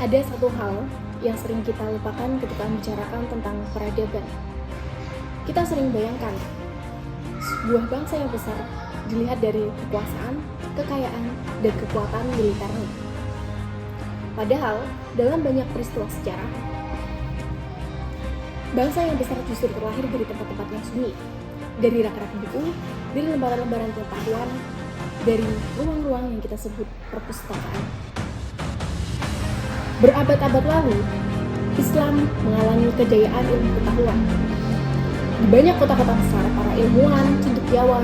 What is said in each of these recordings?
Ada satu hal yang sering kita lupakan ketika membicarakan tentang peradaban. Kita sering bayangkan sebuah bangsa yang besar dilihat dari kekuasaan, kekayaan, dan kekuatan militernya. Padahal, dalam banyak peristiwa sejarah, bangsa yang besar justru terlahir dari tempat-tempat yang sunyi, dari rak-rak buku, dari lembaran-lembaran pengetahuan, dari ruang-ruang yang kita sebut perpustakaan. Berabad-abad lalu, Islam mengalami kejayaan ilmu pengetahuan. Di banyak kota-kota besar, para ilmuwan, cendekiawan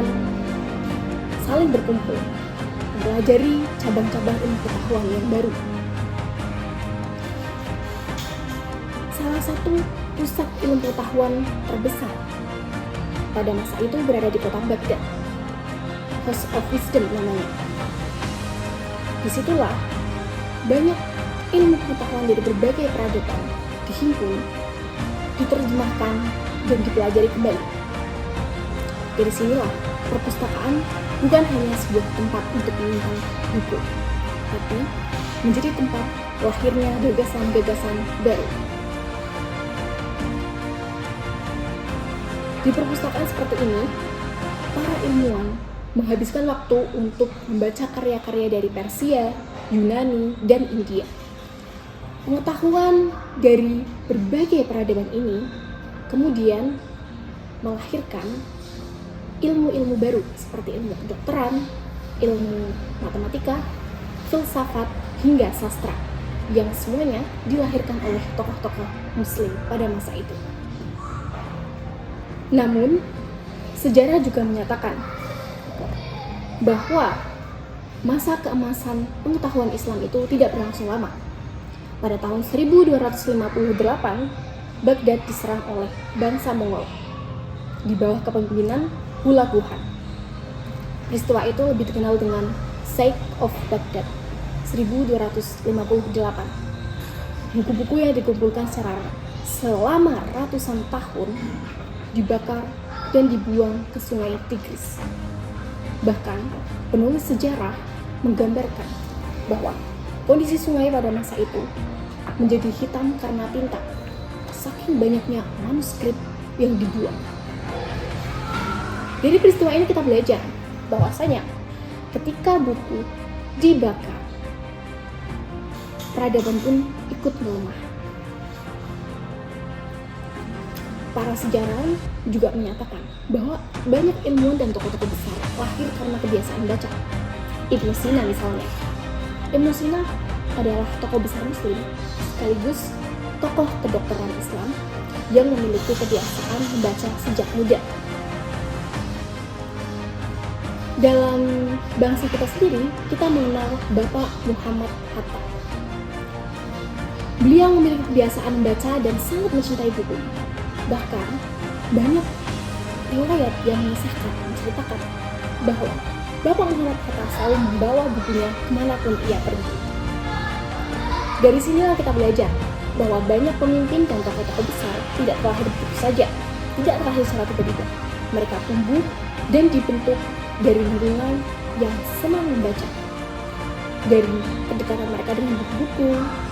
saling berkumpul, mempelajari cabang-cabang ilmu pengetahuan yang baru. Salah satu pusat ilmu pengetahuan terbesar pada masa itu berada di kota Baghdad, House of Wisdom namanya. Disitulah banyak ilmu pengetahuan dari berbagai peradaban dihimpun, diterjemahkan, dan dipelajari kembali. Dari sinilah perpustakaan bukan hanya sebuah tempat untuk menyimpan buku, tapi menjadi tempat lahirnya gagasan-gagasan baru. Di perpustakaan seperti ini, para ilmuwan menghabiskan waktu untuk membaca karya-karya dari Persia, Yunani, dan India. Pengetahuan dari berbagai peradaban ini kemudian melahirkan ilmu-ilmu baru seperti ilmu kedokteran, ilmu matematika, filsafat, hingga sastra yang semuanya dilahirkan oleh tokoh-tokoh muslim pada masa itu. Namun, sejarah juga menyatakan bahwa masa keemasan pengetahuan Islam itu tidak berlangsung lama. Pada tahun 1258, Baghdad diserang oleh bangsa Mongol di bawah kepemimpinan Hulagu Khan. Peristiwa itu lebih dikenal dengan Siege of Baghdad 1258. Buku-buku yang dikumpulkan secara selama ratusan tahun dibakar dan dibuang ke sungai Tigris. Bahkan, penulis sejarah menggambarkan bahwa kondisi sungai pada masa itu menjadi hitam karena tinta, saking banyaknya manuskrip yang dibuang. Dari peristiwa ini kita belajar bahwasanya ketika buku dibakar, peradaban pun ikut melemah. Para sejarawan juga menyatakan bahwa banyak ilmuwan dan tokoh-tokoh besar lahir karena kebiasaan baca. Ibnu Sina misalnya. Ibnu Sina adalah tokoh besar muslim, sekaligus tokoh kedokteran Islam yang memiliki kebiasaan membaca sejak muda. Dalam bangsa kita sendiri, kita mengenal Bapak Muhammad Hatta. Beliau memiliki kebiasaan membaca dan sangat mencintai buku. Bahkan, banyak riwayat yang menceritakan bahwa Bapak Muhammad Hatta selalu membawa bukunya kemanapun ia pergi. Dari sinilah kita belajar bahwa banyak pemimpin dan tokoh-tokoh besar tidak terlahir begitu saja, tidak terlahir secara tiba-tiba. Mereka tumbuh dan dibentuk dari lingkungan yang senang membaca, dari kedekatan mereka dengan buku-buku,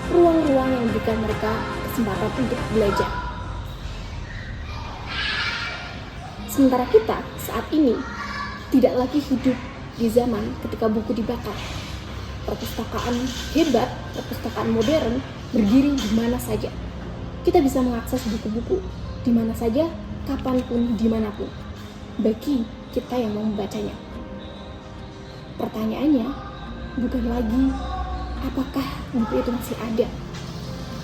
ruang-ruang yang memberikan mereka kesempatan untuk belajar. Sementara kita saat ini tidak lagi hidup di zaman ketika buku dibakar. Perpustakaan hebat, perpustakaan modern berdiri di mana saja. Kita bisa mengakses buku-buku di mana saja, kapanpun, dimanapun, bagi kita yang mau membacanya. Pertanyaannya bukan lagi apakah buku itu masih ada,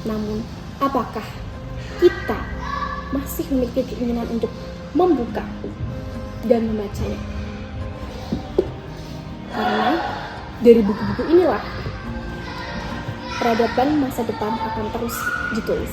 namun apakah kita masih memiliki keinginan untuk membuka dan membacanya. Karena dari buku-buku inilah peradaban masa depan akan terus ditulis.